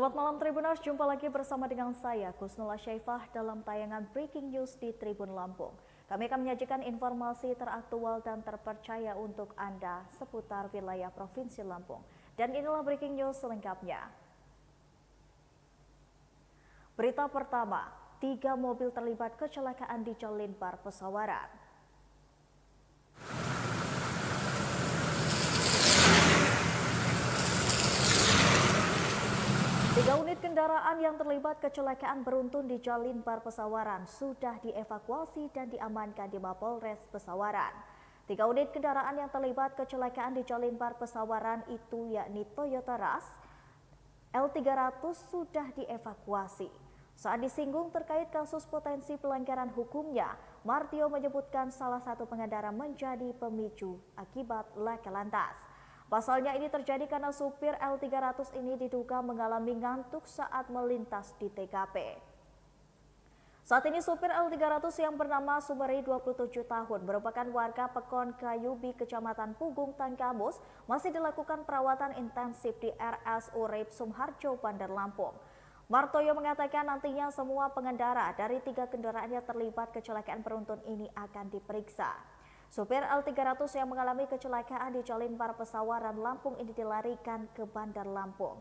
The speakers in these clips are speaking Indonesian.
Selamat malam Tribuners, jumpa lagi bersama dengan saya Kusnula Syaifah dalam tayangan Breaking News di Tribun Lampung. Kami akan menyajikan informasi teraktual dan terpercaya untuk Anda seputar wilayah Provinsi Lampung. Dan inilah Breaking News selengkapnya. Berita pertama, 3 mobil terlibat kecelakaan di Jalinbar Pesawaran. 3 unit kendaraan yang terlibat kecelakaan beruntun di Jalinbar Pesawaran sudah dievakuasi dan diamankan di Mapolres Pesawaran. 3 unit kendaraan yang terlibat kecelakaan di Jalinbar Pesawaran itu yakni Toyota Rush L300 sudah dievakuasi. Saat disinggung terkait kasus potensi pelanggaran hukumnya, Martio menyebutkan salah satu pengendara menjadi pemicu akibat laka lantas. Pasalnya ini terjadi karena supir L300 ini diduga mengalami ngantuk saat melintas di TKP. Saat ini supir L300 yang bernama Sumeri 27 tahun merupakan warga Pekon Kayubi, Kecamatan Pugung, Tanggamus, masih dilakukan perawatan intensif di RSUD Sumarjo, Bandar Lampung. Martoyo mengatakan nantinya semua pengendara dari 3 kendaraan yang terlibat kecelakaan beruntun ini akan diperiksa. Supir L300 yang mengalami kecelakaan di Jalinbar Pesawaran, Lampung ini dilarikan ke Bandar Lampung.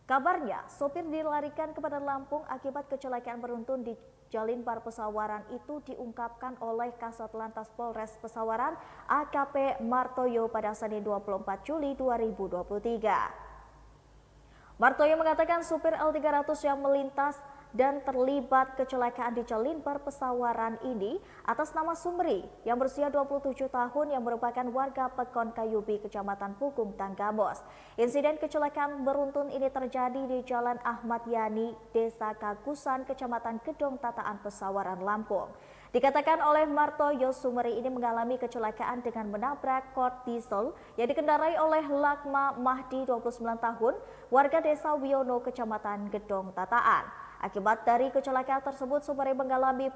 Kabarnya, sopir dilarikan ke Bandar Lampung akibat kecelakaan beruntun di Jalinbar Pesawaran itu diungkapkan oleh Kasat Lantas Polres Pesawaran AKP Martoyo pada Senin 24 Juli 2023. Martoyo mengatakan supir L300 yang melintas dan terlibat kecelakaan di Jalinbar Pesawaran ini atas nama Sumeri yang berusia 27 tahun yang merupakan warga Pekon Kayubi, Kecamatan Pugung, Tanggamus. Insiden kecelakaan beruntun ini terjadi di Jalan Ahmad Yani, Desa Kagusan, Kecamatan Gedong Tataan, Pesawaran, Lampung. Dikatakan oleh Martoyo, Sumeri ini mengalami kecelakaan dengan menabrak kort diesel yang dikendarai oleh Lakma Mahdi 29 tahun, warga Desa Wiono, Kecamatan Gedong Tataan. Akibat dari kecelakaan tersebut, Sumeri mengalami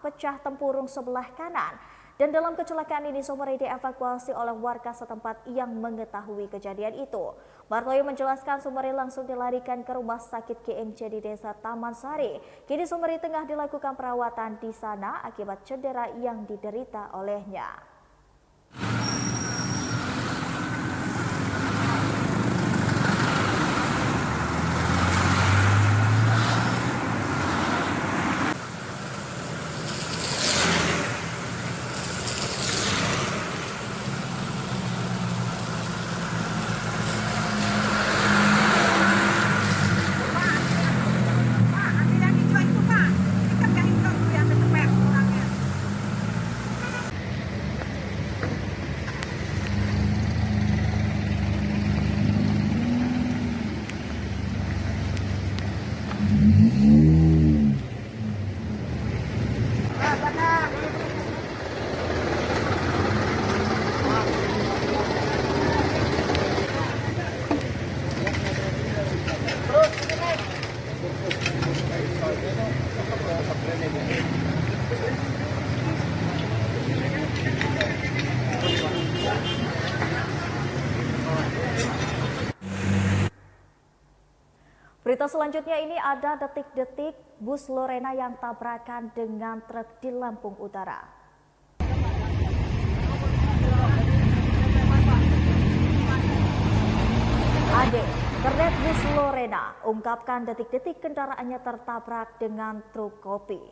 pecah tempurung sebelah kanan. Dan dalam kecelakaan ini, Sumeri dievakuasi oleh warga setempat yang mengetahui kejadian itu. Martoyo menjelaskan Sumeri langsung dilarikan ke rumah sakit GMC di Desa Taman Sari. Kini Sumeri tengah dilakukan perawatan di sana akibat cedera yang diderita olehnya. Berita selanjutnya ini ada detik-detik bus Lorena yang tabrakan dengan truk di Lampung Utara. Ade, kernet bus Lorena ungkapkan detik-detik kendaraannya tertabrak dengan truk kopi.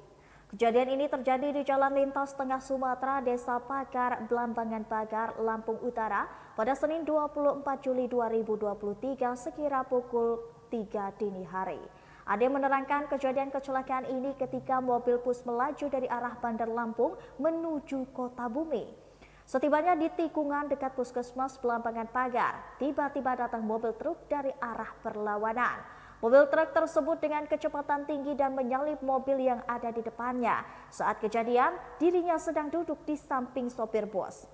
Kejadian ini terjadi di Jalan Lintas Tengah Sumatera, Desa Pagar, Belambangan Pagar, Lampung Utara pada Senin 24 Juli 2023 sekira pukul 3 dini hari. Ade menerangkan kejadian kecelakaan ini ketika mobil bus melaju dari arah Bandar Lampung menuju Kota Bumi. Setibanya di tikungan dekat Puskesmas Belambangan Pagar, tiba-tiba datang mobil truk dari arah berlawanan. Mobil truk tersebut dengan kecepatan tinggi dan menyalip mobil yang ada di depannya. Saat kejadian, dirinya sedang duduk di samping sopir bus.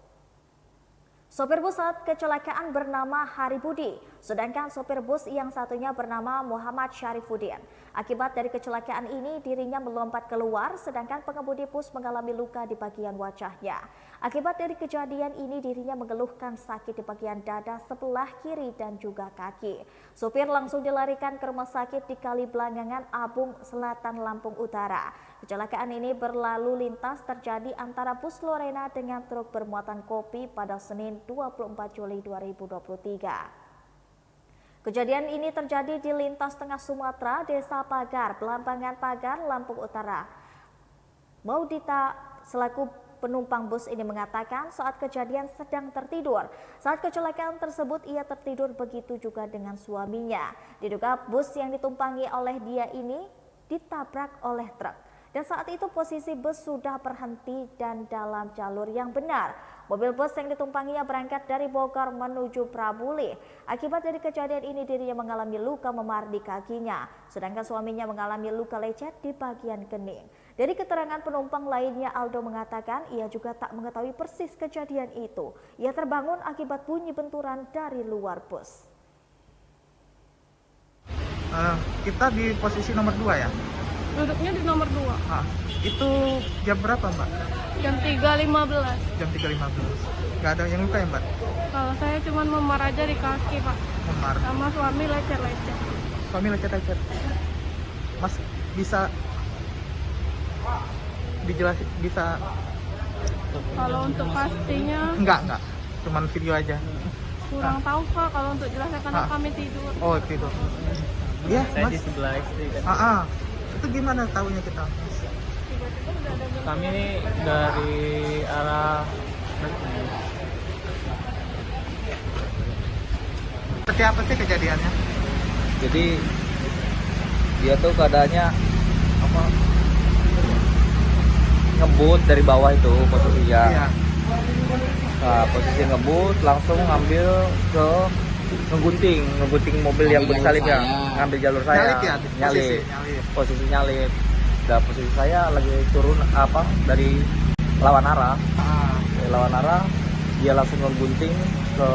Sopir bus saat kecelakaan bernama Hari Budi, sedangkan sopir bus yang satunya bernama Muhammad Syarifuddin. Akibat dari kecelakaan ini, dirinya melompat keluar, sedangkan pengemudi bus mengalami luka di bagian wajahnya. Akibat dari kejadian ini, dirinya mengeluhkan sakit di bagian dada sebelah kiri dan juga kaki. Sopir langsung dilarikan ke rumah sakit di Kaliblangangan, Abung Selatan, Lampung Utara. Kecelakaan ini berlalu lintas terjadi antara bus Lorena dengan truk bermuatan kopi pada Senin 24 Juli 2023. Kejadian ini terjadi di lintas tengah Sumatera, Desa Pagar, Belambangan Pagar, Lampung Utara. Maudita selaku penumpang bus ini mengatakan saat kejadian sedang tertidur. Saat kecelakaan tersebut ia tertidur, begitu juga dengan suaminya. Diduga bus yang ditumpangi oleh dia ini ditabrak oleh truk. Dan saat itu posisi bus sudah berhenti dan dalam jalur yang benar. Mobil bus yang ditumpanginya berangkat dari Bogor menuju Prabuli. Akibat dari kejadian ini, dirinya mengalami luka memar di kakinya, sedangkan suaminya mengalami luka lecet di bagian kening. Dari keterangan penumpang lainnya, Aldo mengatakan ia juga tak mengetahui persis kejadian itu. Ia terbangun akibat bunyi benturan dari luar bus. Kita di posisi nomor 2 ya? Duduknya di nomor 2. Itu jam berapa, Mbak? Jam 3.15. Jam 3.15. Nggak ada yang luka ya, Mbak? Kalau saya cuma memar aja di kaki, Pak. Memar. Sama suami lecet-lecet. Suami lecet-lecet. Mas bisa dijelasin, bisa? Kalau untuk pastinya Enggak. Cuman video aja. kurang tahu, Pak. Kalau untuk jelasnya karena kami tidur. Oh, tidur. Iya, Saya Mas. di sebelah istri kan. Itu gimana tahunya kita? Kami ini dari arah Seperti apa sih kejadiannya? jadi dia tuh keadaannya apa, ngebut dari bawah itu posisinya. Iya. Nah, posisi ngebut langsung ngambil ke ngegunting mobil yang bersalip ya, ngambil jalur saya. Nyalip ya? Nyalip. Nyalip. Posisi nyalip. Dan posisi saya lagi turun dari lawan arah. Dari lawan arah dia langsung ngegunting ke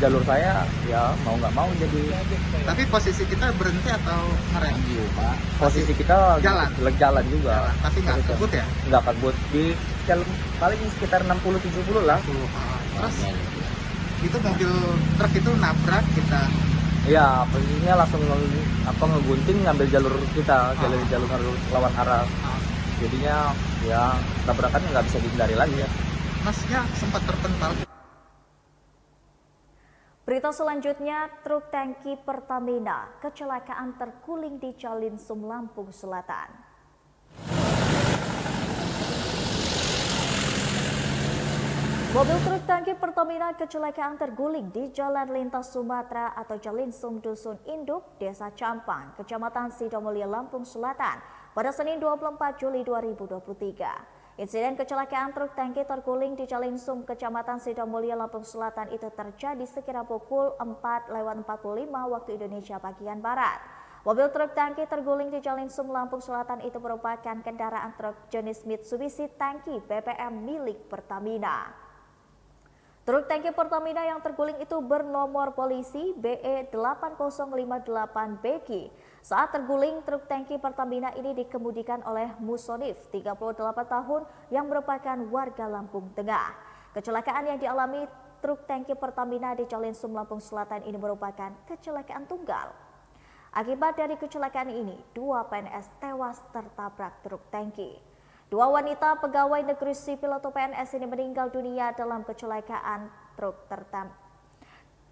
jalur saya, ya mau nggak mau jadi. Tapi posisi kita berhenti atau ngerem? Posisi kita Jalan juga. Tapi nggak kebut ya? Nggak kebut, di jalan paling sekitar 60-70 lah. Terus itu mobil truk itu nabrak kita. Iya, posisinya langsung ngegunting ngambil jalur kita, jalur lawan arah. Jadinya ya tabrakan nggak bisa dihindari lagi ya. Masnya sempat terpental. Berita selanjutnya, truk tangki Pertamina kecelakaan terguling di Calinsum, Lampung Selatan. Mobil truk tangki Pertamina kecelakaan terguling di Jalan Lintas Sumatera atau Calinsum Dusun Induk, Desa Campang, Kecamatan Sidomulyo, Lampung Selatan pada Senin 24 Juli 2023. Insiden kecelakaan truk tangki terguling di Calinsum, Kecamatan Sidomulyo, Lampung Selatan itu terjadi sekira pukul 4:45 waktu Indonesia bagian Barat. Mobil truk tangki terguling di Calinsum, Lampung Selatan itu merupakan kendaraan truk jenis Mitsubishi tangki BBM milik Pertamina. Truk tangki Pertamina yang terguling itu bernomor polisi BE8058BG. Saat terguling, truk tangki Pertamina ini dikemudikan oleh Musonif, 38 tahun, yang merupakan warga Lampung Tengah. Kecelakaan yang dialami truk tangki Pertamina di Calinsum, Lampung Selatan ini merupakan kecelakaan tunggal. Akibat dari kecelakaan ini, 2 PNS tewas tertabrak truk tangki. 2 wanita pegawai negeri sipil atau PNS ini meninggal dunia dalam kecelakaan truk tertam.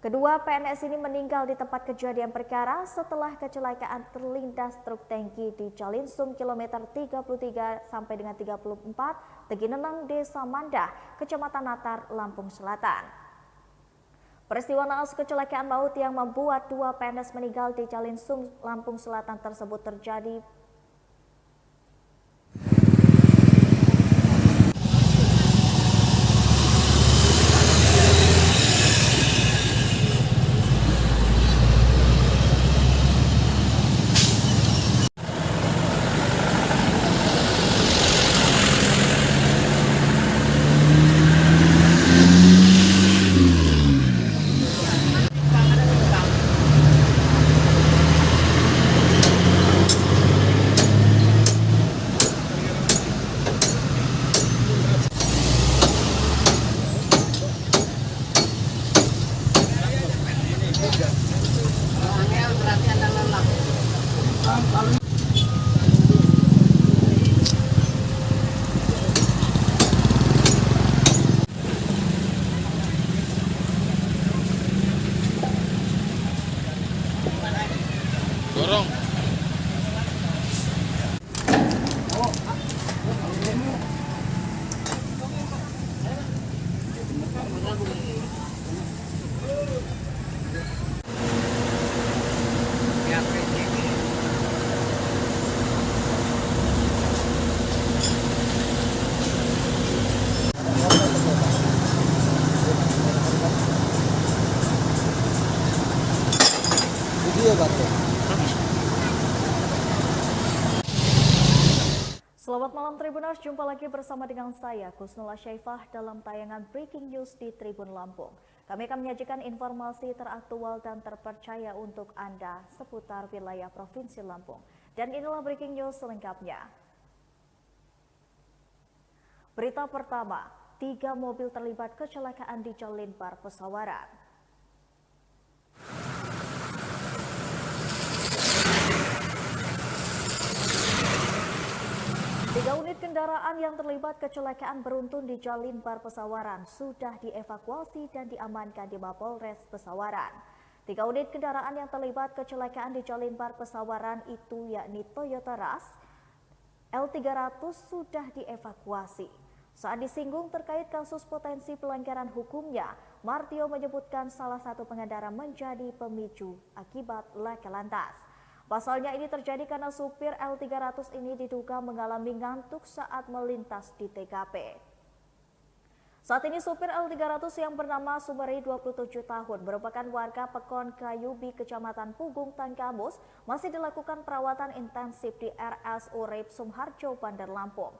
Kedua PNS ini meninggal di tempat kejadian perkara setelah kecelakaan terlindas truk tangki di Calinsum kilometer 33 sampai dengan 34 Tegineneng, Desa Mandah, Kecamatan Natar, Lampung Selatan. Peristiwa naas kecelakaan maut yang membuat 2 PNS meninggal di Calinsum, Lampung Selatan tersebut terjadi Selamat malam Tribuners, jumpa lagi bersama dengan saya Kusnula Syaifah dalam tayangan Breaking News di Tribun Lampung. Kami akan menyajikan informasi teraktual dan terpercaya untuk Anda seputar wilayah Provinsi Lampung. Dan inilah Breaking News selengkapnya. Berita pertama, 3 mobil terlibat kecelakaan di Jalan Bar Pesawaran. Tiga unit kendaraan yang terlibat kecelakaan beruntun di Jalan Bar Pesawaran sudah dievakuasi dan diamankan di Mapolres Pesawaran. 3 unit kendaraan yang terlibat kecelakaan di Jalan Bar Pesawaran itu yakni Toyota Rush L300 sudah dievakuasi. Saat disinggung terkait kasus potensi pelanggaran hukumnya, Martio menyebutkan salah satu pengendara menjadi pemicu akibat laka lantas. Pasalnya ini terjadi karena supir L300 ini diduga mengalami ngantuk saat melintas di TKP. Saat ini supir L300 yang bernama Sumeri 27 tahun merupakan warga Pekon Kayubi, Kecamatan Pugung, Tanggamus, masih dilakukan perawatan intensif di RS Urip Sumarjo, Bandar Lampung.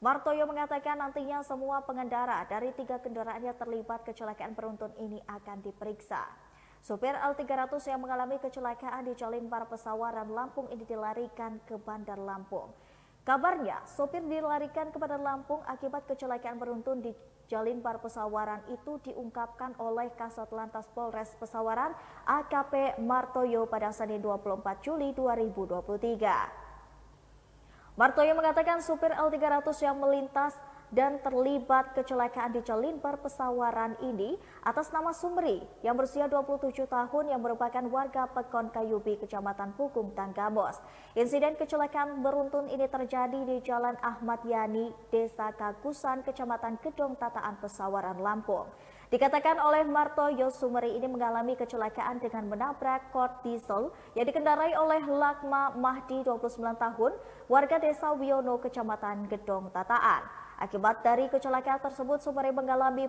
Martoyo mengatakan nantinya semua pengendara dari 3 kendaraan yang terlibat kecelakaan beruntun ini akan diperiksa. Supir L300 yang mengalami kecelakaan di Jalan Bar Pesawaran Lampung ini dilarikan ke Bandar Lampung. Kabarnya, sopir dilarikan ke Bandar Lampung akibat kecelakaan beruntun di Jalan Bar Pesawaran itu diungkapkan oleh Kasat Lantas Polres Pesawaran AKP Martoyo pada Senin 24 Juli 2023. Martoyo mengatakan supir L300 yang melintas dan terlibat kecelakaan di Jalan Bar Pesawaran ini atas nama Sumeri yang berusia 27 tahun yang merupakan warga Pekon Kayubi, Kecamatan Pugung, Tanggamus. Insiden kecelakaan beruntun ini terjadi di Jalan Ahmad Yani, Desa Kagusan, Kecamatan Gedong Tataan, Pesawaran, Lampung. Dikatakan oleh Martoyo, Sumeri ini mengalami kecelakaan dengan menabrak kort diesel yang dikendarai oleh Lakma Mahdi 29 tahun, warga Desa Wiono, Kecamatan Gedong Tataan. Akibat dari kecelakaan tersebut, Sumeri mengalami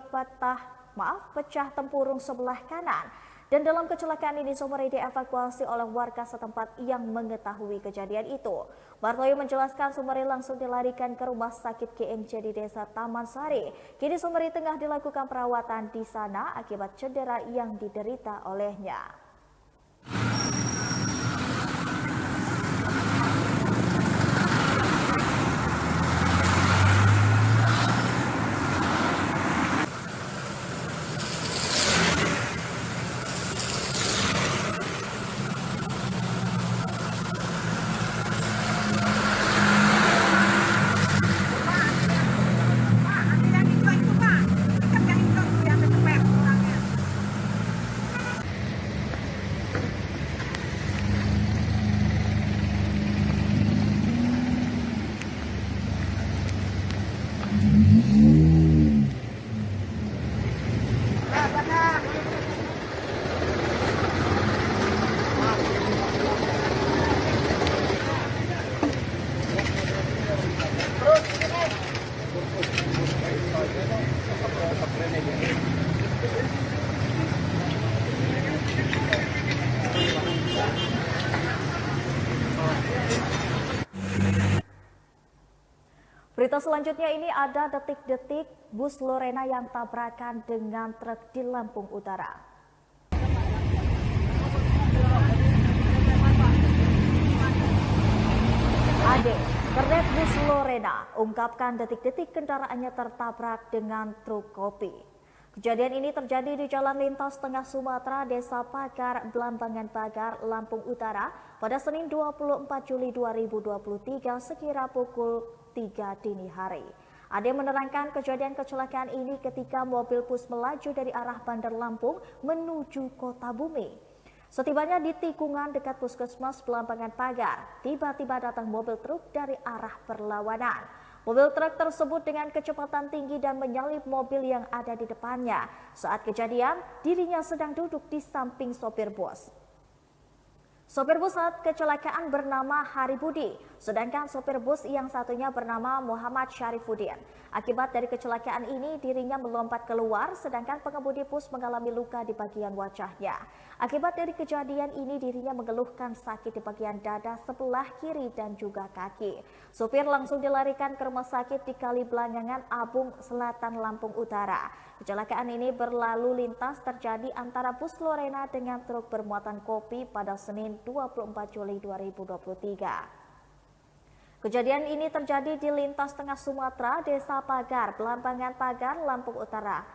pecah tempurung sebelah kanan. Dan dalam kecelakaan ini, Sumeri dievakuasi oleh warga setempat yang mengetahui kejadian itu. Martoyo menjelaskan Sumeri langsung dilarikan ke rumah sakit GMC di Desa Taman Sari. Kini Sumeri tengah dilakukan perawatan di sana akibat cedera yang diderita olehnya. Berita selanjutnya ini ada detik-detik bus Lorena yang tabrakan dengan truk di Lampung Utara. Ade, kernet bus Lorena ungkapkan detik-detik kendaraannya tertabrak dengan truk kopi. Kejadian ini terjadi di Jalan Lintas Tengah Sumatera, Desa Pagar, Belambangan Pagar, Lampung Utara pada Senin 24 Juli 2023 sekira pukul 3 dini hari. Ade menerangkan kejadian kecelakaan ini ketika mobil bus melaju dari arah Bandar Lampung menuju Kota Bumi. Setibanya di tikungan dekat Puskesmas Belambangan Pagar, tiba-tiba datang mobil truk dari arah berlawanan. Mobil truk tersebut dengan kecepatan tinggi dan menyalip mobil yang ada di depannya. Saat kejadian, dirinya sedang duduk di samping sopir bus. Sopir bus saat kecelakaan bernama Hari Budi. sedangkan sopir bus yang satunya bernama Muhammad Syarifuddin. Akibat dari kecelakaan ini, dirinya melompat keluar, sedangkan pengemudi bus mengalami luka di bagian wajahnya. Akibat dari kejadian ini, dirinya mengeluhkan sakit di bagian dada sebelah kiri dan juga kaki. Sopir langsung dilarikan ke rumah sakit di Kaliblangangan, Abung Selatan, Lampung Utara. Kecelakaan ini berlalu lintas terjadi antara bus Lorena dengan truk bermuatan kopi pada Senin 24 Juli 2023. Kejadian ini terjadi di lintas tengah Sumatera, Desa Pagar, Belambangan Pagar, Lampung Utara.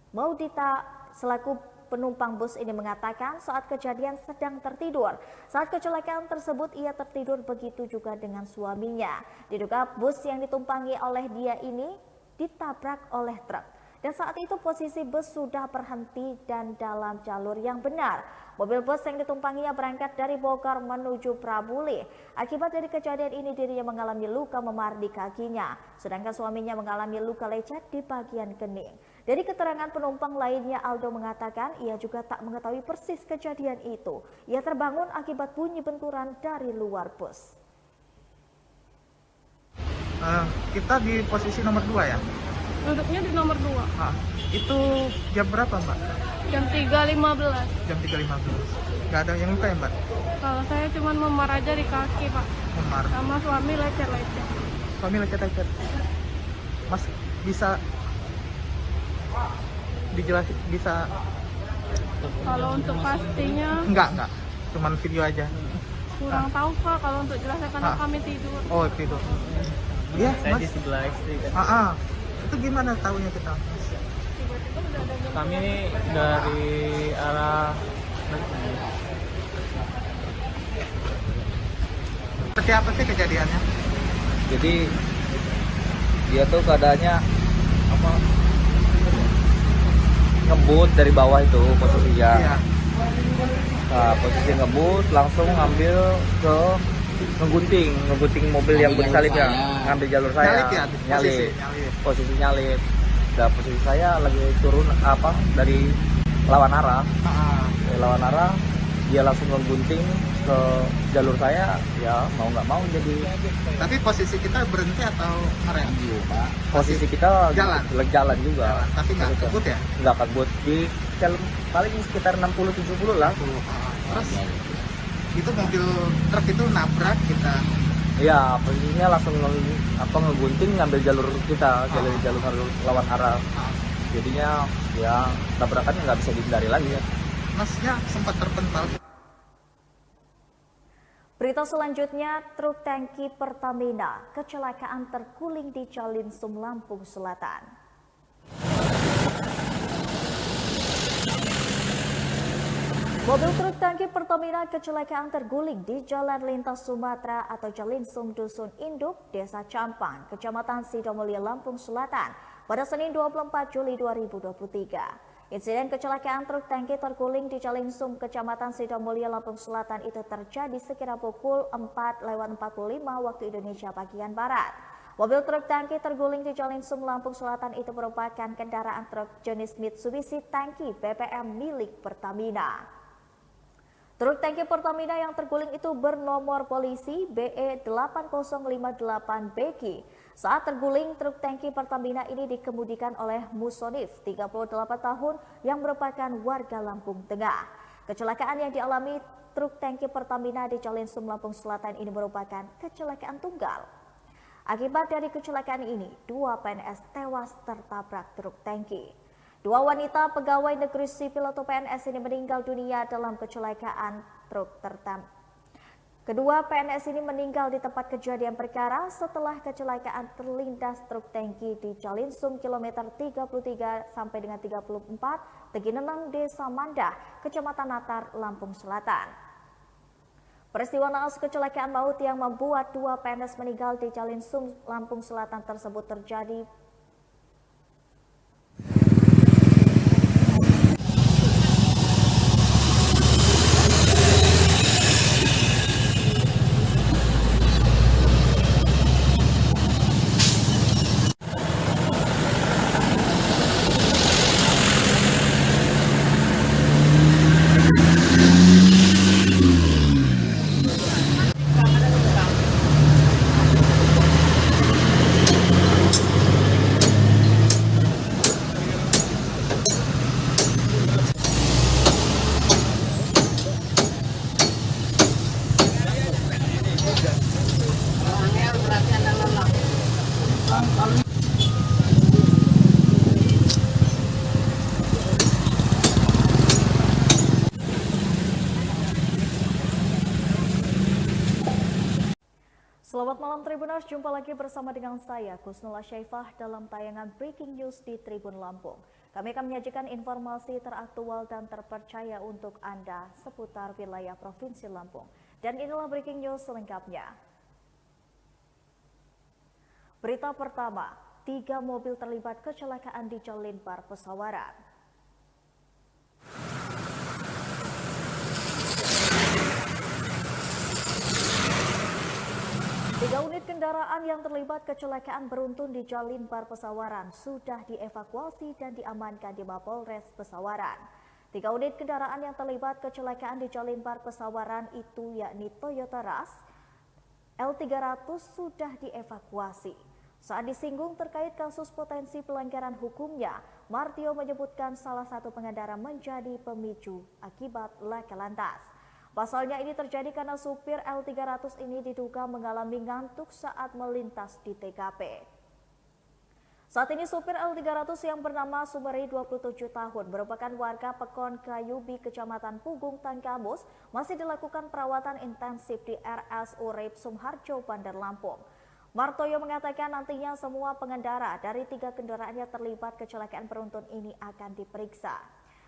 Maudita selaku penumpang bus ini mengatakan saat kejadian sedang tertidur. Saat kecelakaan tersebut ia tertidur, begitu juga dengan suaminya. Diduga bus yang ditumpangi oleh dia ini ditabrak oleh truk. Dan saat itu posisi bus sudah berhenti dan dalam jalur yang benar. Mobil bus yang ditumpanginya berangkat dari Bogor menuju Prabuli. Akibat dari kejadian ini, dirinya mengalami luka memar di kakinya, sedangkan suaminya mengalami luka lecet di bagian kening. Dari keterangan penumpang lainnya, Aldo mengatakan ia juga tak mengetahui persis kejadian itu. Ia terbangun akibat bunyi benturan dari luar bus. Kita di posisi nomor 2 ya? Duduknya di nomor 2. Itu jam berapa Mbak? Jam 3.15. Jam 3.15. Gak ada yang luka ya Mbak? Kalau saya cuma memar aja di kaki, Pak. Memar. Sama suami lecet-lecet. Suami lecet-lecet. Mas bisa dijelasin, bisa? Kalau untuk pastinya Enggak. Cuman video aja. kurang tahu, Pak. Kalau untuk jelasnya karena kami tidur. Oh, tidur. Iya, Saya Mas. di sebelah istri kan. Itu gimana tahunya kita? Kami dari arah Seperti apa sih kejadiannya? jadi dia tuh keadaannya apa, ngebut dari bawah itu posisinya. Iya. Nah, posisi ngebut langsung ngambil ke ngegunting mobil yang bersalipnya, ngambil jalur saya. Nyalip. Posisi nyalip. Dan posisi saya lagi turun dari lawan arah. Lawan arah, dia langsung ngegunting ke jalur saya, ya mau nggak mau jadi. Tapi posisi kita berhenti atau ngerem? Posisi kita jalan juga. Tapi nggak kebut ya? Nggak kebut, di paling sekitar 60-70 lah. Terus itu mobil truk itu nabrak kita. Iya, posisinya langsung ngegunting ngambil jalur kita, jalur lawan arah. Jadinya ya tabrakannya nggak bisa dihindari lagi ya. Masnya sempat terpental. Berita selanjutnya, truk tangki Pertamina kecelakaan terguling di Calinsum, Lampung Selatan. Mobil truk tangki Pertamina kecelakaan terguling di Jalan Lintas Sumatera atau Calinsum Dusun Induk, Desa Campang, Kecamatan Sidomulyo, Lampung Selatan pada Senin 24 Juli 2023. Insiden kecelakaan truk tangki terguling di Calinsum, Kecamatan Sidomulyo, Lampung Selatan itu terjadi sekira pukul 4:45 waktu Indonesia bagian Barat. Mobil truk tangki terguling di Calinsum, Lampung Selatan itu merupakan kendaraan truk jenis Mitsubishi tangki BBM milik Pertamina. Truk tangki Pertamina yang terguling itu bernomor polisi BE8058BG. Saat terguling, truk tangki Pertamina ini dikemudikan oleh Musonif, 38 tahun, yang merupakan warga Lampung Tengah. Kecelakaan yang dialami truk tangki Pertamina di Calinsum, Lampung Selatan ini merupakan kecelakaan tunggal. Akibat dari kecelakaan ini, 2 PNS tewas tertabrak truk tangki. 2 wanita pegawai negeri sipil atau PNS ini meninggal dunia dalam kecelakaan truk tertam. Kedua PNS ini meninggal di tempat kejadian perkara setelah kecelakaan terlindas truk tangki di Calinsum kilometer 33 sampai dengan 34 Tegineneng, Desa Mandah, Kecamatan Natar, Lampung Selatan. Peristiwa naas kecelakaan maut yang membuat 2 PNS meninggal di Calinsum, Lampung Selatan tersebut terjadi Selamat malam Tribuners, jumpa lagi bersama dengan saya Kusnula Syaifah dalam tayangan Breaking News di Tribun Lampung. Kami akan menyajikan informasi teraktual dan terpercaya untuk Anda seputar wilayah Provinsi Lampung. Dan inilah Breaking News selengkapnya. Berita pertama, 3 mobil terlibat kecelakaan di Jalan Bar Pesawaran. 3 unit kendaraan yang terlibat kecelakaan beruntun di Jalan Bar Pesawaran sudah dievakuasi dan diamankan di Mapolres Pesawaran. 3 unit kendaraan yang terlibat kecelakaan di Jalan Bar Pesawaran itu yakni Toyota Rush L300 sudah dievakuasi. Saat disinggung terkait kasus potensi pelanggaran hukumnya, Martio menyebutkan salah satu pengendara menjadi pemicu akibat laka lantas. Pasalnya ini terjadi karena supir L300 ini diduga mengalami ngantuk saat melintas di TKP. Saat ini supir L300 yang bernama Sumeri 27 tahun merupakan warga Pekon Kayubi, Kecamatan Pugung, Tanggamus, masih dilakukan perawatan intensif di RSUD Sumarjo, Bandar Lampung. Martoyo mengatakan nantinya semua pengendara dari 3 kendaraan yang terlibat kecelakaan beruntun ini akan diperiksa.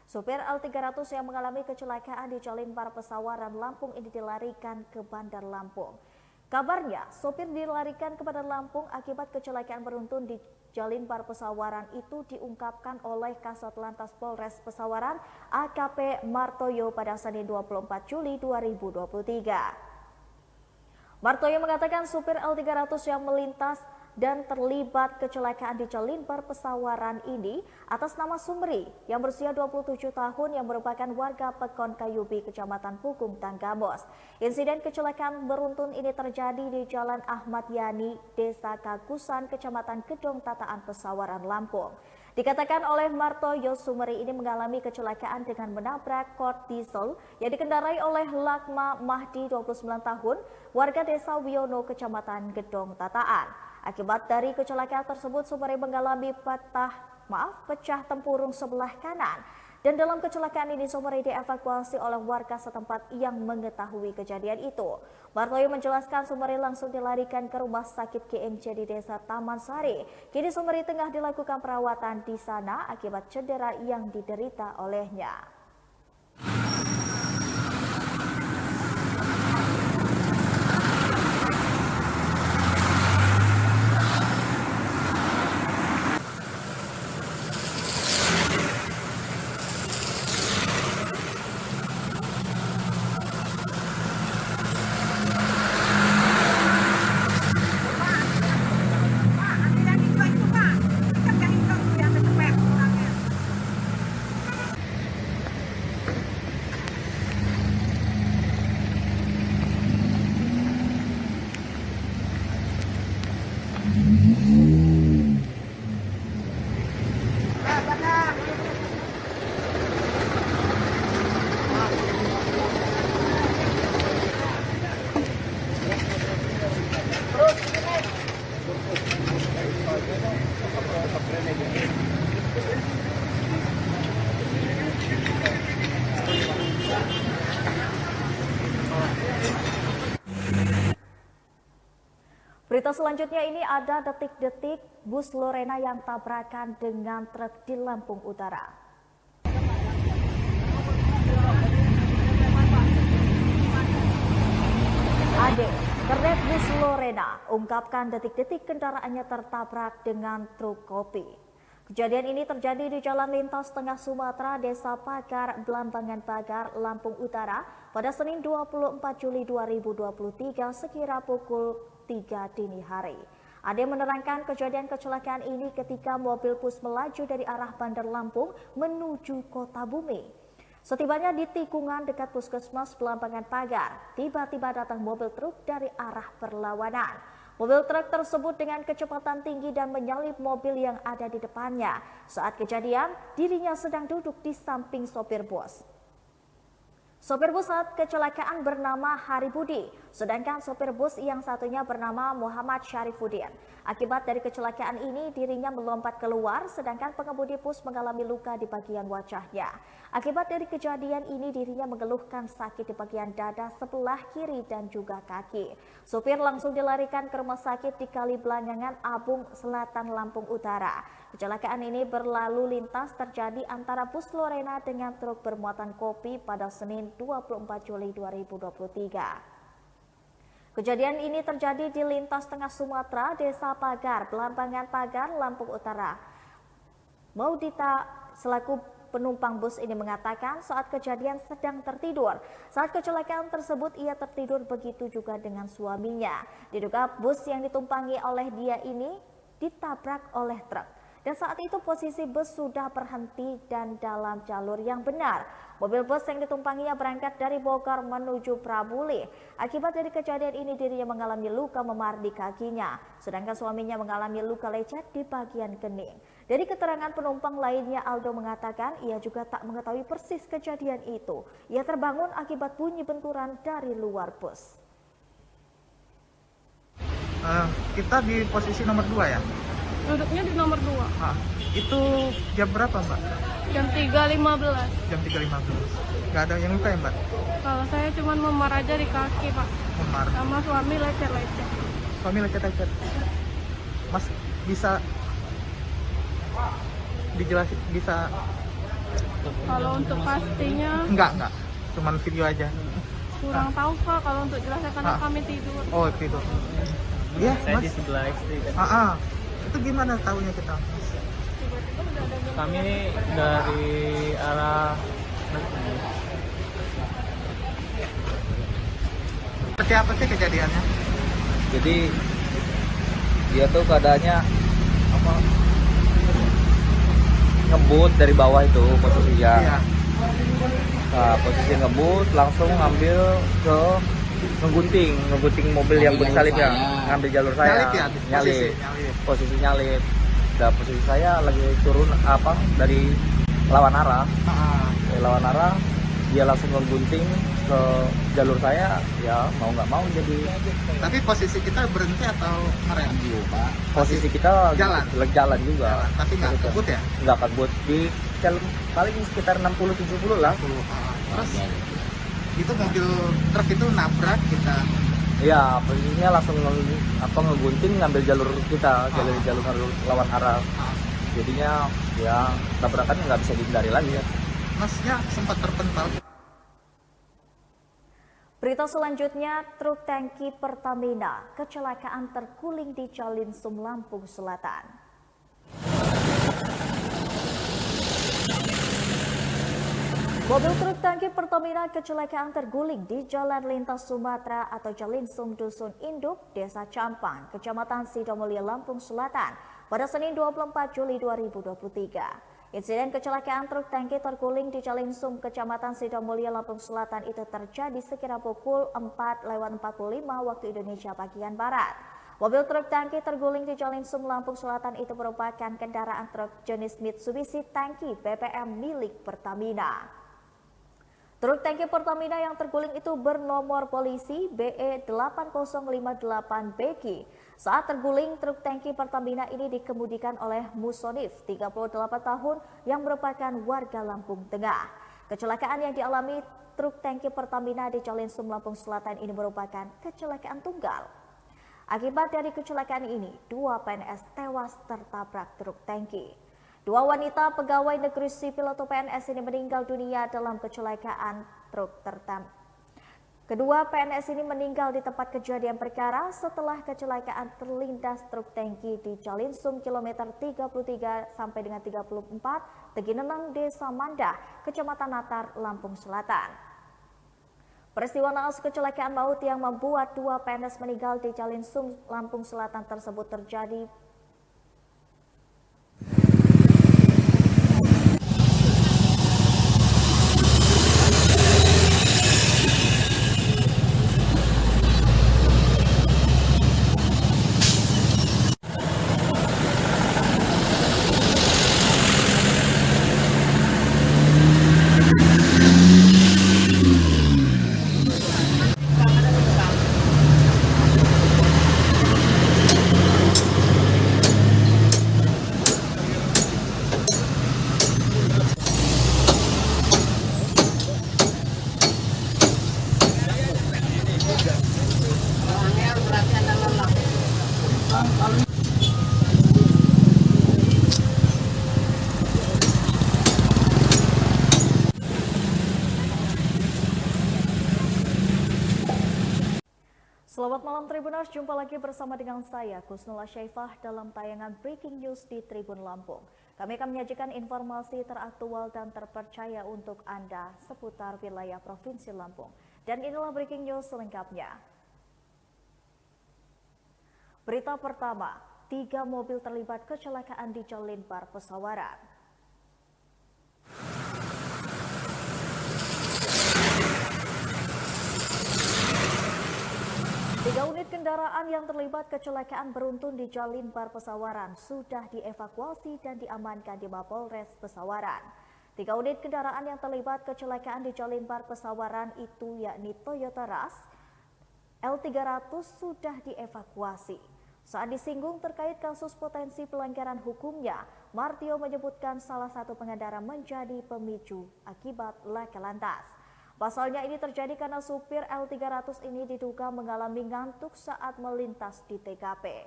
Supir L300 yang mengalami kecelakaan di Jalan Bar Pesawaran Lampung ini dilarikan ke Bandar Lampung. Kabarnya, sopir dilarikan ke Bandar Lampung akibat kecelakaan beruntun di Jalan Bar Pesawaran itu diungkapkan oleh Kasat Lantas Polres Pesawaran AKP Martoyo pada Senin 24 Juli 2023. Martoyo mengatakan supir L300 yang melintas dan terlibat kecelakaan di Jalan Bar Pesawaran ini atas nama Sumeri yang berusia 27 tahun yang merupakan warga Pekon Kayubi, Kecamatan Pugung, Tanggamus. Insiden kecelakaan beruntun ini terjadi di Jalan Ahmad Yani, Desa Kagusan, Kecamatan Gedong Tataan, Pesawaran, Lampung. Dikatakan oleh Martoyo, Sumeri ini mengalami kecelakaan dengan menabrak kort diesel yang dikendarai oleh Lakma Mahdi 29 tahun, warga Desa Wiono, Kecamatan Gedong Tataan. Akibat dari kecelakaan tersebut, Sumeri mengalami pecah tempurung sebelah kanan. Dan dalam kecelakaan ini, Sumeri dievakuasi oleh warga setempat yang mengetahui kejadian itu. Martoyo menjelaskan Sumeri langsung dilarikan ke rumah sakit GMC di Desa Taman Sari. Kini Sumeri tengah dilakukan perawatan di sana akibat cedera yang diderita olehnya. Berita selanjutnya ini ada detik-detik bus Lorena yang tabrakan dengan truk di Lampung Utara. Ade, kernet bus Lorena ungkapkan detik-detik kendaraannya tertabrak dengan truk kopi. Kejadian ini terjadi di Jalan Lintas Tengah Sumatera, Desa Pagar, Belambangan Pagar, Lampung Utara pada Senin 24 Juli 2023 sekira pukul 3 dini hari. Ade menerangkan kejadian kecelakaan ini ketika mobil bus melaju dari arah Bandar Lampung menuju Kota Bumi. Setibanya di tikungan dekat Puskesmas Belambangan Pagar, tiba-tiba datang mobil truk dari arah berlawanan. Mobil truk tersebut dengan kecepatan tinggi dan menyalip mobil yang ada di depannya. Saat kejadian, dirinya sedang duduk di samping sopir bus. Sopir bus saat kecelakaan bernama Hari Budi, sedangkan sopir bus yang satunya bernama Muhammad Syarifuddin. Akibat dari kecelakaan ini, dirinya melompat keluar, sedangkan pengemudi bus mengalami luka di bagian wajahnya. Akibat dari kejadian ini, dirinya mengeluhkan sakit di bagian dada sebelah kiri dan juga kaki. Sopir langsung dilarikan ke rumah sakit di Kalibelangangan, Abung Selatan, Lampung Utara. Kecelakaan ini berlalu lintas terjadi antara bus Lorena dengan truk bermuatan kopi pada Senin 24 Juli 2023. Kejadian ini terjadi di lintas tengah Sumatera, Desa Pagar, Belambangan Pagar, Lampung Utara. Maudita selaku penumpang bus ini mengatakan saat kejadian sedang tertidur. Saat kecelakaan tersebut ia tertidur, begitu juga dengan suaminya. Diduga bus yang ditumpangi oleh dia ini ditabrak oleh truk. Dan saat itu posisi bus sudah berhenti dan dalam jalur yang benar. Mobil bus yang ditumpanginya berangkat dari Bogor menuju Prabuli. Akibat dari kejadian ini, dirinya mengalami luka memar di kakinya, sedangkan suaminya mengalami luka lecet di bagian kening. Dari keterangan penumpang lainnya, Aldo mengatakan ia juga tak mengetahui persis kejadian itu. Ia terbangun akibat bunyi benturan dari luar bus. Kita di posisi nomor 2 ya? Duduknya di nomor 2. Itu jam berapa Mbak? Jam 3.15. Jam 3.15. Gak ada yang luka ya Mbak? Kalau saya cuma memar aja di kaki, Pak. Memar. Sama suami lecet-lecet. Suami lecet-lecet. Mas bisa dijelasin, bisa? Kalau untuk pastinya Enggak. Cuman video aja. kurang tahu, Pak. Kalau untuk jelasnya karena kami tidur. Oh, tidur. Iya, Saya Mas. di sebelah istri. Itu gimana taunya kita? Kami dari arah Seperti apa sih kejadiannya? jadi dia tuh keadaannya apa, ngebut dari bawah itu posisinya. Iya. Nah, posisi ngebut langsung ngambil ke ngegunting mobil yang bersalipnya, ngambil jalur saya. Nyalip. Posisi nyalip. Dan posisi saya lagi turun dari lawan arah. Lawan arah, dia langsung ngegunting ke jalur saya, ya mau nggak mau jadi. Tapi posisi kita berhenti atau ngerem? Posisi kita jalan juga. Tapi nggak kebut ya? Nggak kebut, di paling sekitar 60-70 lah. Terus itu mobil truk itu nabrak kita. Iya, posisinya langsung ngegunting ngambil jalur kita, jalur lawan arah. Jadinya ya tabrakan nggak bisa dihindari lagi ya. Masnya sempat terpental. Berita selanjutnya, truk tangki Pertamina kecelakaan terguling di Calinsum, Lampung Selatan. Mobil truk tangki Pertamina kecelakaan terguling di Jalan Lintas Sumatera atau Calinsum Dusun Induk, Desa Campang, Kecamatan Sidomulyo, Lampung Selatan pada Senin 24 Juli 2023. Insiden kecelakaan truk tangki terguling di Calinsum, Kecamatan Sidomulyo, Lampung Selatan itu terjadi sekira pukul 4:45 waktu Indonesia bagian Barat. Mobil truk tangki terguling di Calinsum, Lampung Selatan itu merupakan kendaraan truk jenis Mitsubishi tangki BBM milik Pertamina. Truk tangki Pertamina yang terguling itu bernomor polisi BE8058BG. Saat terguling, truk tangki Pertamina ini dikemudikan oleh Musonif, 38 tahun, yang merupakan warga Lampung Tengah. Kecelakaan yang dialami truk tangki Pertamina di Calinsum, Lampung Selatan ini merupakan kecelakaan tunggal. Akibat dari kecelakaan ini, 2 PNS tewas tertabrak truk tangki. 2 wanita pegawai negeri sipil atau PNS ini meninggal dunia dalam kecelakaan truk tertam. Kedua PNS ini meninggal di tempat kejadian perkara setelah kecelakaan terlindas truk tangki di Calinsum kilometer 33 sampai dengan 34 Tegineneng, Desa Mandah, Kecamatan Natar, Lampung Selatan. Peristiwa naas kecelakaan maut yang membuat 2 PNS meninggal di Calinsum, Lampung Selatan tersebut terjadi Tribuners, jumpa lagi bersama dengan saya, Kusnula Syaifah, dalam tayangan Breaking News di Tribun Lampung. Kami akan menyajikan informasi teraktual dan terpercaya untuk Anda seputar wilayah Provinsi Lampung. Dan inilah Breaking News selengkapnya. Berita pertama, 3 mobil terlibat kecelakaan di Jalin Bar Pesawaran. 3 unit kendaraan yang terlibat kecelakaan beruntun di Jalin Bar Pesawaran sudah dievakuasi dan diamankan di Mapolres Pesawaran. 3 unit kendaraan yang terlibat kecelakaan di Jalin Bar Pesawaran itu yakni Toyota Rush L300 sudah dievakuasi. Saat disinggung terkait kasus potensi pelanggaran hukumnya, Martio menyebutkan salah satu pengendara menjadi pemicu akibat laka lantas. Pasalnya ini terjadi karena supir L300 ini diduga mengalami ngantuk saat melintas di TKP.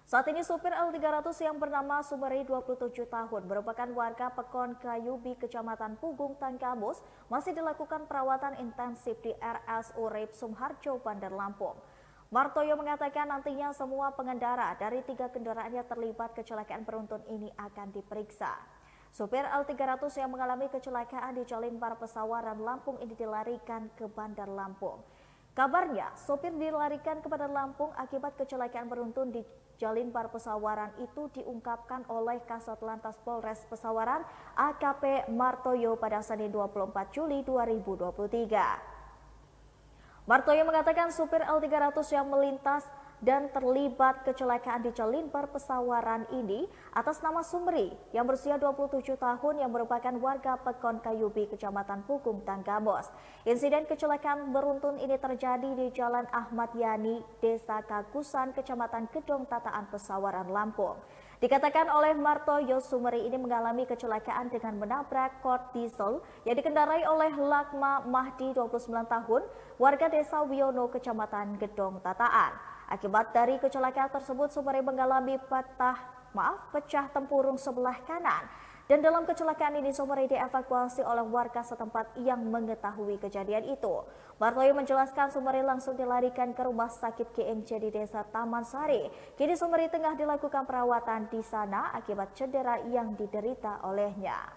Saat ini supir L300 yang bernama Sumeri 27 tahun merupakan warga Pekon Kayubi, Kecamatan Pugung, Tanggamus, masih dilakukan perawatan intensif di RSUD Suharjo, Bandar Lampung. Martoyo mengatakan nantinya semua pengendara dari 3 kendaraan yang terlibat kecelakaan beruntun ini akan diperiksa. Supir L300 yang mengalami kecelakaan di Jalin Bar Pesawaran, Lampung ini dilarikan ke Bandar Lampung. Kabarnya, sopir dilarikan ke Bandar Lampung akibat kecelakaan beruntun di Jalin Bar Pesawaran itu diungkapkan oleh Kasat Lantas Polres Pesawaran AKP Martoyo pada Senin 24 Juli 2023. Martoyo mengatakan supir L300 yang melintas dan terlibat kecelakaan di Jalin Bar Pesawaran ini atas nama Sumeri yang berusia 27 tahun yang merupakan warga Pekon Kayubi, Kecamatan Pugung, Tanggamus. Insiden kecelakaan beruntun ini terjadi di Jalan Ahmad Yani, Desa Kagusan, Kecamatan Gedong Tataan, Pesawaran, Lampung. Dikatakan oleh Martoyo, Sumeri ini mengalami kecelakaan dengan menabrak kort diesel yang dikendarai oleh Lakma Mahdi 29 tahun, warga Desa Wiono, Kecamatan Gedong Tataan. Akibat dari kecelakaan tersebut, Sumeri mengalami pecah tempurung sebelah kanan. Dan dalam kecelakaan ini, Sumeri dievakuasi oleh warga setempat yang mengetahui kejadian itu. Martoyo menjelaskan Sumeri langsung dilarikan ke rumah sakit GMC di Desa Taman Sari. Kini Sumeri tengah dilakukan perawatan di sana akibat cedera yang diderita olehnya.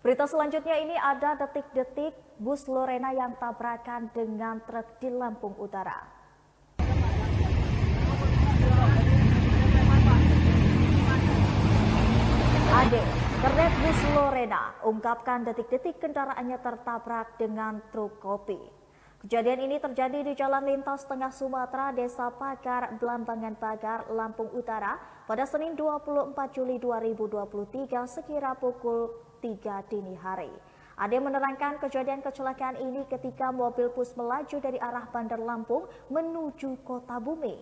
Berita selanjutnya ini ada detik-detik bus Lorena yang tabrakan dengan truk di Lampung Utara. Ade, kernet bus Lorena ungkapkan detik-detik kendaraannya tertabrak dengan truk kopi. Kejadian ini terjadi di Jalan Lintas Tengah Sumatera, Desa Pagar, Belambangan Pagar, Lampung Utara pada Senin 24 Juli 2023 sekira pukul 3 dini hari. Ade menerangkan kejadian kecelakaan ini ketika mobil bus melaju dari arah Bandar Lampung menuju Kota Bumi.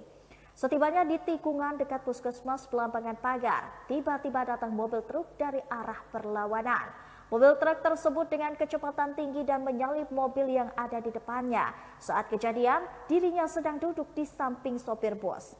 Setibanya di tikungan dekat Puskesmas Belambangan Pagar, tiba-tiba datang mobil truk dari arah berlawanan. Mobil truk tersebut dengan kecepatan tinggi dan menyalip mobil yang ada di depannya. Saat kejadian, dirinya sedang duduk di samping sopir bus.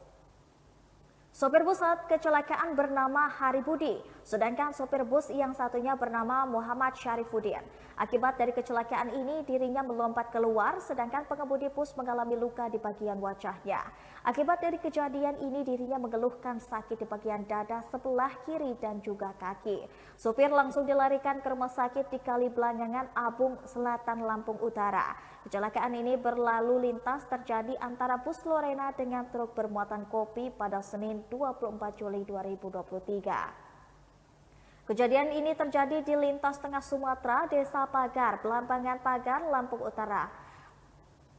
Sopir bus saat kecelakaan bernama Hari Budi, sedangkan sopir bus yang satunya bernama Muhammad Syarifuddin. Akibat dari kecelakaan ini, dirinya melompat keluar, sedangkan pengemudi bus mengalami luka di bagian wajahnya. Akibat dari kejadian ini, dirinya mengeluhkan sakit di bagian dada sebelah kiri dan juga kaki. Sopir langsung dilarikan ke rumah sakit di Kalibelangangan, Abung, Selatan, Lampung Utara. Kecelakaan ini berlalu lintas terjadi antara bus Lorena dengan truk bermuatan kopi pada Senin 24 Juli 2023. Kejadian ini terjadi di lintas tengah Sumatera, Desa Pagar, Belambangan Pagar, Lampung Utara.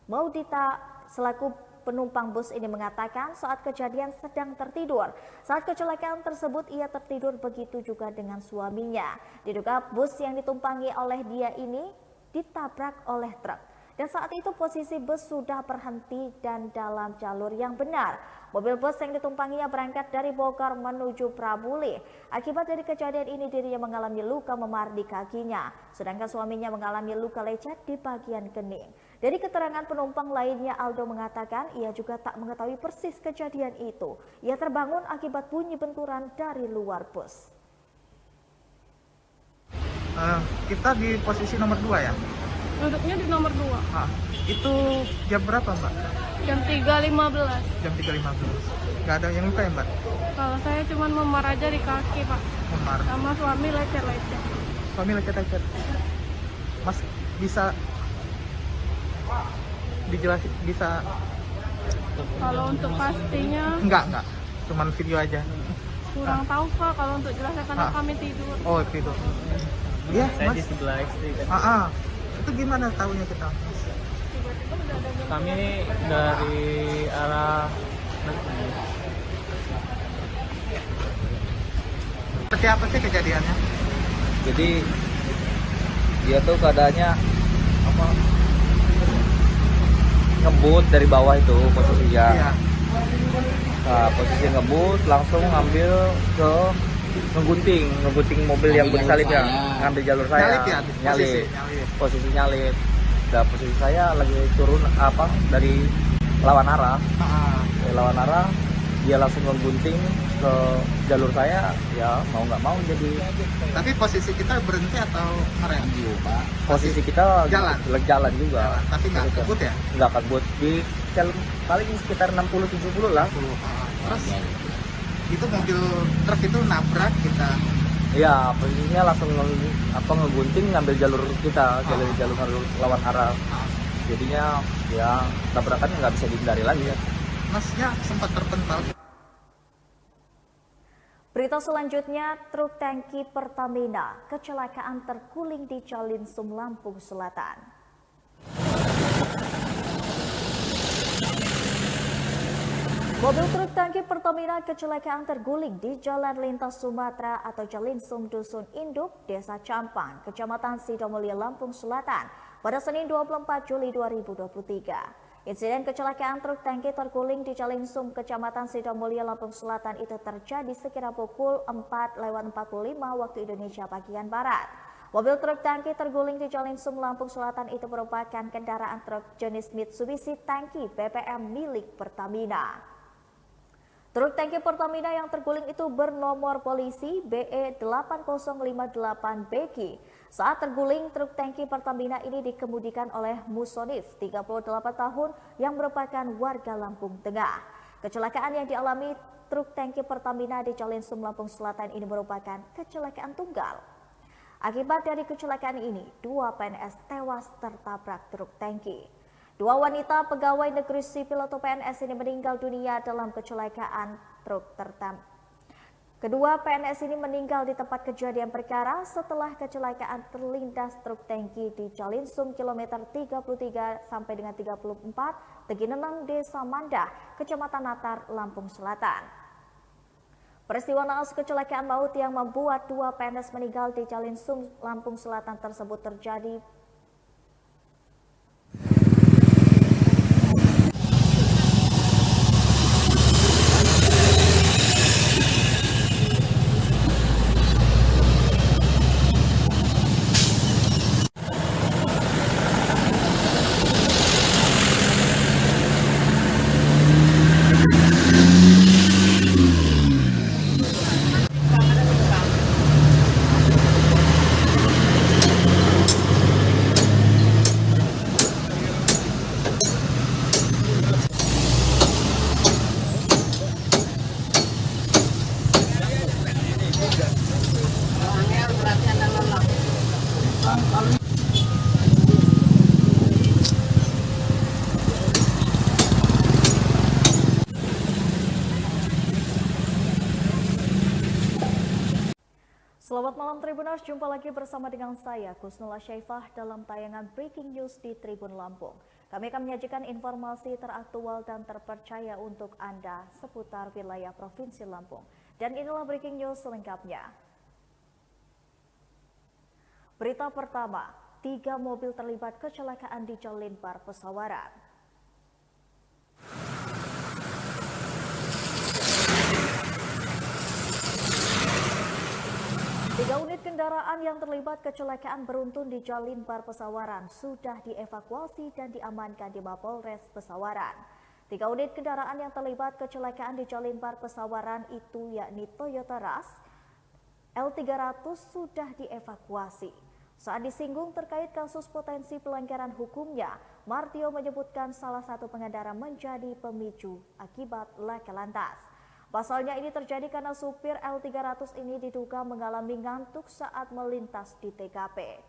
Maudita selaku penumpang bus ini mengatakan saat kejadian sedang tertidur. Saat kecelakaan tersebut ia tertidur, begitu juga dengan suaminya. Diduga bus yang ditumpangi oleh dia ini ditabrak oleh truk. Dan saat itu posisi bus sudah berhenti dan dalam jalur yang benar. Mobil bus yang ditumpanginya berangkat dari Bogor menuju Prabuli. Akibat dari kejadian ini, dirinya mengalami luka memar di kakinya, sedangkan suaminya mengalami luka lecet di bagian kening. Dari keterangan penumpang lainnya, Aldo mengatakan ia juga tak mengetahui persis kejadian itu. Ia terbangun akibat bunyi benturan dari luar bus. Kita di posisi nomor 2 ya? Duduknya di nomor 2. Itu jam berapa, Mbak? Jam 3.15. Jam 3.15. Nggak ada yang luka ya, Mbak? Kalau saya cuma memar aja di kaki, Pak. Memar. Sama suami lecet-lecet. Suami lecet-lecet. Mas bisa dijelasin, bisa? Kalau untuk pastinya Enggak. Cuman video aja. kurang tahu, Pak. Kalau untuk jelasnya karena kami tidur. Oh, itu. Iya, Saya Mas. di sebelah istri kan. Itu gimana tahunya kita? Kami dari arah Seperti apa sih kejadiannya? jadi dia tuh keadaannya apa, ngebut dari bawah itu posisinya. Iya. Nah, posisi ngebut langsung ngambil ke ngegunting mobil yang bersalipnya, ngambil jalur saya. Nyalip ya? Posisi nyalip. Dan posisi saya lagi turun dari lawan arah. Lawan arah, dia langsung ngegunting ke jalur saya, ya mau nggak mau jadi. Tapi posisi kita berhenti atau ngerem? Posisi kita Jalan juga. Tapi nggak kebut ya? Nggak kebut, di paling sekitar 60-70 lah. Terus itu mobil truk itu nabrak kita. Iya, posisinya langsung ngegunting ngambil jalur kita, jalur lawan arah. Jadinya ya tabrakan nggak bisa dihindari lagi ya. Masnya sempat terpental. Berita selanjutnya, truk tangki Pertamina kecelakaan terguling di Calinsum, Lampung Selatan. Mobil truk tangki Pertamina kecelakaan terguling di Jalan Lintas Sumatera atau Calinsum Dusun Induk, Desa Campang, Kecamatan Sidomulyo, Lampung Selatan pada Senin 24 Juli 2023. Insiden kecelakaan truk tangki terguling di Calinsum, Kecamatan Sidomulyo, Lampung Selatan itu terjadi sekira pukul 4:45 waktu Indonesia bagian Barat. Mobil truk tangki terguling di Calinsum, Lampung Selatan itu merupakan kendaraan truk jenis Mitsubishi tangki BBM milik Pertamina. Truk tangki Pertamina yang terguling itu bernomor polisi BE8058BG. Saat terguling, truk tangki Pertamina ini dikemudikan oleh Musonif, 38 tahun, yang merupakan warga Lampung Tengah. Kecelakaan yang dialami truk tangki Pertamina di Calinsum, Lampung Selatan ini merupakan kecelakaan tunggal. Akibat dari kecelakaan ini, 2 PNS tewas tertabrak truk tangki. 2 wanita pegawai negeri sipil atau PNS ini meninggal dunia dalam kecelakaan truk tertam. Kedua PNS ini meninggal di tempat kejadian perkara setelah kecelakaan terlindas truk tangki di Calinsum kilometer 33 sampai dengan 34 Tegineneng, Desa Mandah, Kecamatan Natar, Lampung Selatan. Peristiwa naas kecelakaan maut yang membuat 2 PNS meninggal di Calinsum, Lampung Selatan tersebut terjadi Selamat malam Tribuners, jumpa lagi bersama dengan saya Kusnula Syaifah dalam tayangan Breaking News di Tribun Lampung. Kami akan menyajikan informasi teraktual dan terpercaya untuk Anda seputar wilayah Provinsi Lampung. Dan inilah Breaking News selengkapnya. Berita pertama, 3 mobil terlibat kecelakaan di Jalan Limbar Pesawaran. 3 unit kendaraan yang terlibat kecelakaan beruntun di Jalan Limbar Pesawaran sudah dievakuasi dan diamankan di Mapolres Pesawaran. 3 unit kendaraan yang terlibat kecelakaan di Jalan Limbar Pesawaran itu yakni Toyota Rush L300 sudah dievakuasi. Saat disinggung terkait kasus potensi pelanggaran hukumnya, Martio menyebutkan salah satu pengendara menjadi pemicu akibat laka lantas. Pasalnya ini terjadi karena supir L300 ini diduga mengalami ngantuk saat melintas di TKP.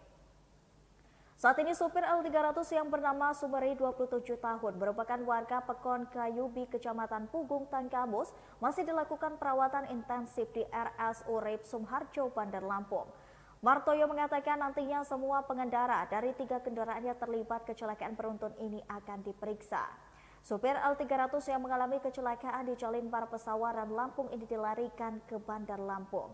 Saat ini supir L300 yang bernama Sumeri 27 tahun merupakan warga Pekon Kayubi, Kecamatan Pugung, Tanggamus, masih dilakukan perawatan intensif di RSUD Sumarjo, Bandar Lampung. Martoyo mengatakan nantinya semua pengendara dari 3 kendaraan yang terlibat kecelakaan beruntun ini akan diperiksa. Supir L300 yang mengalami kecelakaan di Jalan Limbar Pesawaran, Lampung ini dilarikan ke Bandar Lampung.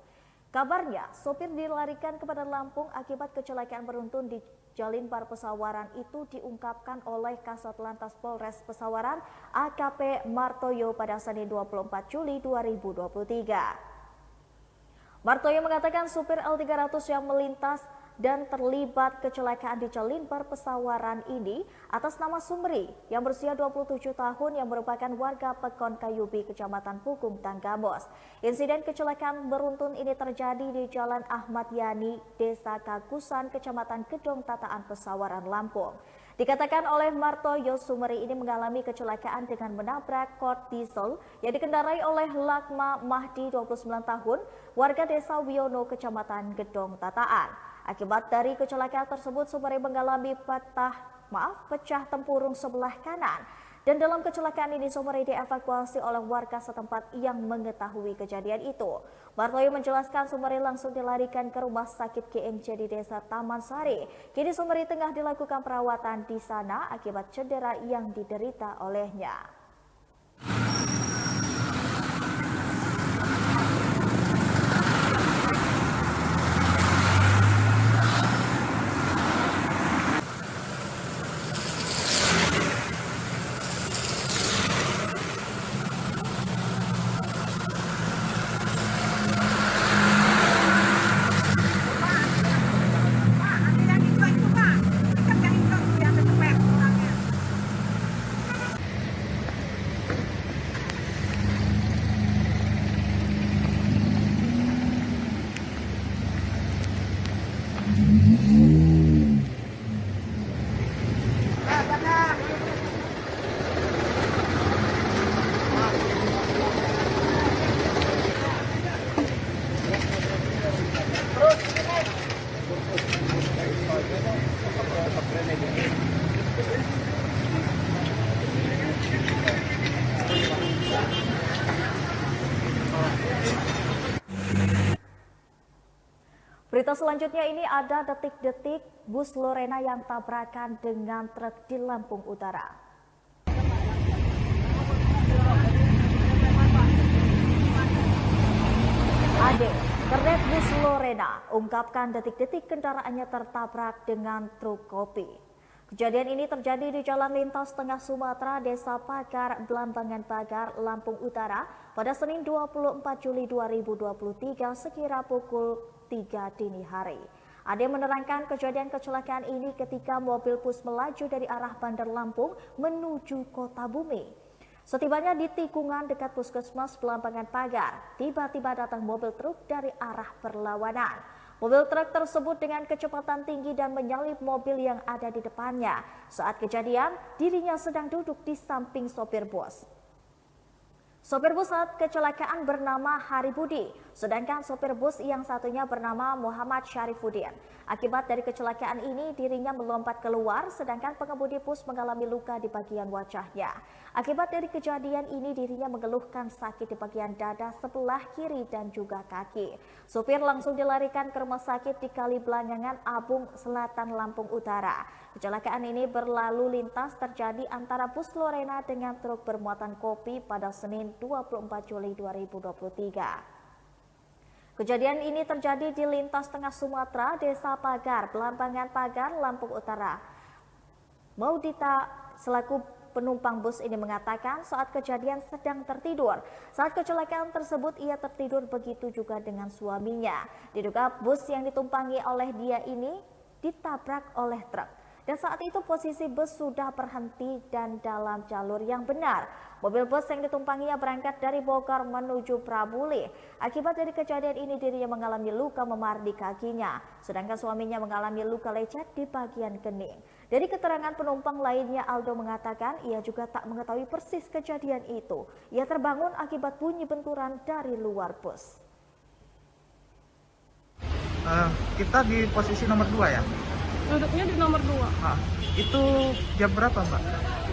Kabarnya, sopir dilarikan ke Bandar Lampung akibat kecelakaan beruntun di Jalan Limbar Pesawaran itu diungkapkan oleh Kasat Lantas Polres Pesawaran AKP Martoyo pada Senin 24 Juli 2023. Martoyo mengatakan supir L300 yang melintas dan terlibat kecelakaan di Jalan Limbar Pesawaran ini atas nama Sumeri yang berusia 27 tahun yang merupakan warga Pekon Kayubi, Kecamatan Pugung, Tanggamus. Insiden kecelakaan beruntun ini terjadi di Jalan Ahmad Yani, Desa Kagusan, Kecamatan Gedong Tataan, Pesawaran, Lampung. Dikatakan oleh Martoyo, Sumeri ini mengalami kecelakaan dengan menabrak kort diesel yang dikendarai oleh Lakma Mahdi 29 tahun, warga Desa Wiono, Kecamatan Gedong Tataan. Akibat dari kecelakaan tersebut, Sumeri mengalami pecah tempurung sebelah kanan. Dan dalam kecelakaan ini, Sumeri dievakuasi oleh warga setempat yang mengetahui kejadian itu. Martoyo menjelaskan Sumeri langsung dilarikan ke rumah sakit GMC di Desa Taman Sari. Kini Sumeri tengah dilakukan perawatan di sana akibat cedera yang diderita olehnya. Berita selanjutnya ini ada detik-detik bus Lorena yang tabrakan dengan truk di Lampung Utara. Ade, kernet bus Lorena ungkapkan detik-detik kendaraannya tertabrak dengan truk kopi. Kejadian ini terjadi di Jalan Lintas Tengah Sumatera, Desa Pagar, Belambangan Pagar, Lampung Utara pada Senin 24 Juli 2023 sekira pukul 3 dini hari. Ade menerangkan kejadian kecelakaan ini ketika mobil bus melaju dari arah Bandar Lampung menuju Kota Bumi. Setibanya di tikungan dekat Puskesmas Belambangan Pagar, tiba-tiba datang mobil truk dari arah berlawanan. Mobil truk tersebut dengan kecepatan tinggi dan menyalip mobil yang ada di depannya. Saat kejadian, dirinya sedang duduk di samping sopir bus. Sopir bus saat kecelakaan bernama Hari Budi, sedangkan sopir bus yang satunya bernama Muhammad Syarifuddin. Akibat dari kecelakaan ini, dirinya melompat keluar, sedangkan pengemudi bus mengalami luka di bagian wajahnya. Akibat dari kejadian ini, dirinya mengeluhkan sakit di bagian dada sebelah kiri dan juga kaki. Sopir langsung dilarikan ke rumah sakit di Kalibelangangan, Abung Selatan, Lampung Utara. Kecelakaan ini berlalu lintas terjadi antara bus Lorena dengan truk bermuatan kopi pada Senin 24 Juli 2023. Kejadian ini terjadi di lintas tengah Sumatera, Desa Pagar, Belambangan Pagar, Lampung Utara. Maudita selaku penumpang bus ini mengatakan saat kejadian sedang tertidur. Saat kecelakaan tersebut ia tertidur, begitu juga dengan suaminya. Diduga bus yang ditumpangi oleh dia ini ditabrak oleh truk. Dan saat itu posisi bus sudah berhenti dan dalam jalur yang benar. Mobil bus yang ditumpanginya berangkat dari Bogor menuju Prabuli. Akibat dari kejadian ini, dirinya mengalami luka memar di kakinya, sedangkan suaminya mengalami luka lecet di bagian kening. Dari keterangan penumpang lainnya, Aldo mengatakan ia juga tak mengetahui persis kejadian itu. Ia terbangun akibat bunyi benturan dari luar bus. Kita di posisi nomor 2 ya? Duduknya di nomor 2. Itu jam berapa, Mbak?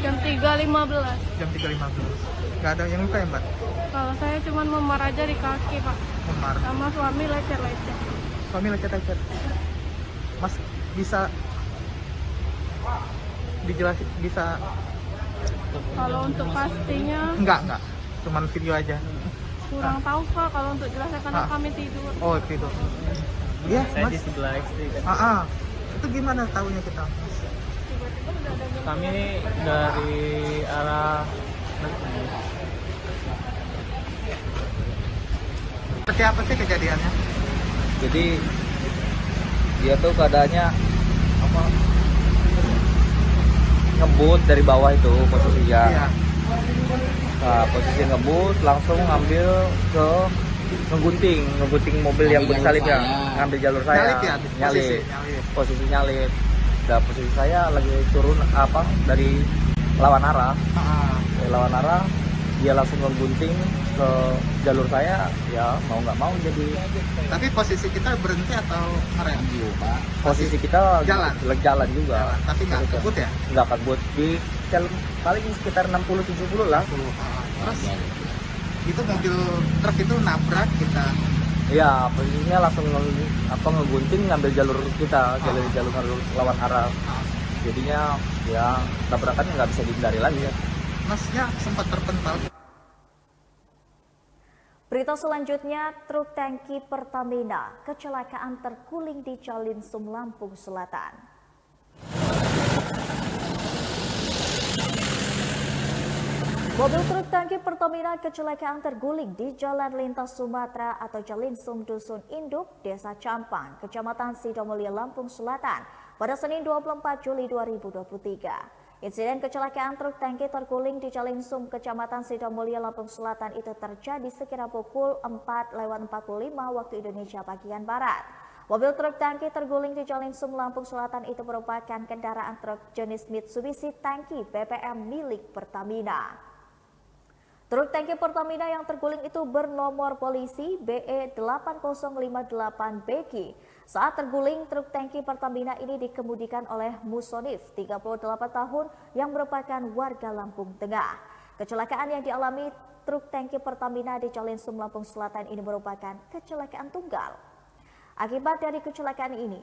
Jam 3.15. Jam 3.15. Nggak ada yang luka ya, Mbak? Kalau saya cuma memar aja di kaki, Pak. Memar. Sama suami lecet-lecet. Suami lecet-lecet. Mas bisa dijelasin, bisa? Kalau untuk pastinya Enggak. Cuman video aja. kurang tahu, Pak. Kalau untuk jelasnya karena kami tidur. Oh, tidur. Iya, Saya Mas. di sebelah istri kan. Itu gimana tahunya kita? Tiba-tiba udah ada Kami dari arah Seperti apa sih kejadiannya? jadi dia tuh keadaannya apa, ngebut dari bawah itu posisinya. Iya. Nah, posisi ngebut langsung ngambil ke ngegunting mobil yang bersalip ya, ngambil jalur saya. Nyalip ya? Nyalip. Nyalip. Posisi nyalip. Nah, posisi saya lagi turun dari lawan arah. Dari lawan arah, dia langsung ngegunting ke jalur saya, ya mau nggak mau jadi. Tapi posisi kita berhenti atau ngerem? Posisi kita Jalan juga. Jalan. Tapi nggak kebut ya? Nggak kebut, di paling sekitar 60-70 lah. Terus itu mobil truk itu nabrak kita. Iya, posisinya langsung ngegunting ngambil jalur kita, jalur lawan arah. Jadinya ya tabrakannya nggak bisa dihindari lagi ya. Masnya sempat terpental. Berita selanjutnya, truk tangki Pertamina kecelakaan terguling di Calinsum, Lampung Selatan. Mobil truk tangki Pertamina kecelakaan terguling di Jalan Lintas Sumatera atau Calinsum Dusun Induk, Desa Campang, Kecamatan Sidomulyo, Lampung Selatan pada Senin 24 Juli 2023. Insiden kecelakaan truk tangki terguling di Calinsum, Kecamatan Sidomulyo, Lampung Selatan itu terjadi sekira pukul 4:45 waktu Indonesia bagian Barat. Mobil truk tangki terguling di Calinsum, Lampung Selatan itu merupakan kendaraan truk jenis Mitsubishi tangki BBM milik Pertamina. Truk tangki Pertamina yang terguling itu bernomor polisi BE8058BG. Saat terguling, truk tangki Pertamina ini dikemudikan oleh Musonif, 38 tahun, yang merupakan warga Lampung Tengah. Kecelakaan yang dialami truk tangki Pertamina di Calinsum, Lampung Selatan ini merupakan kecelakaan tunggal. Akibat dari kecelakaan ini,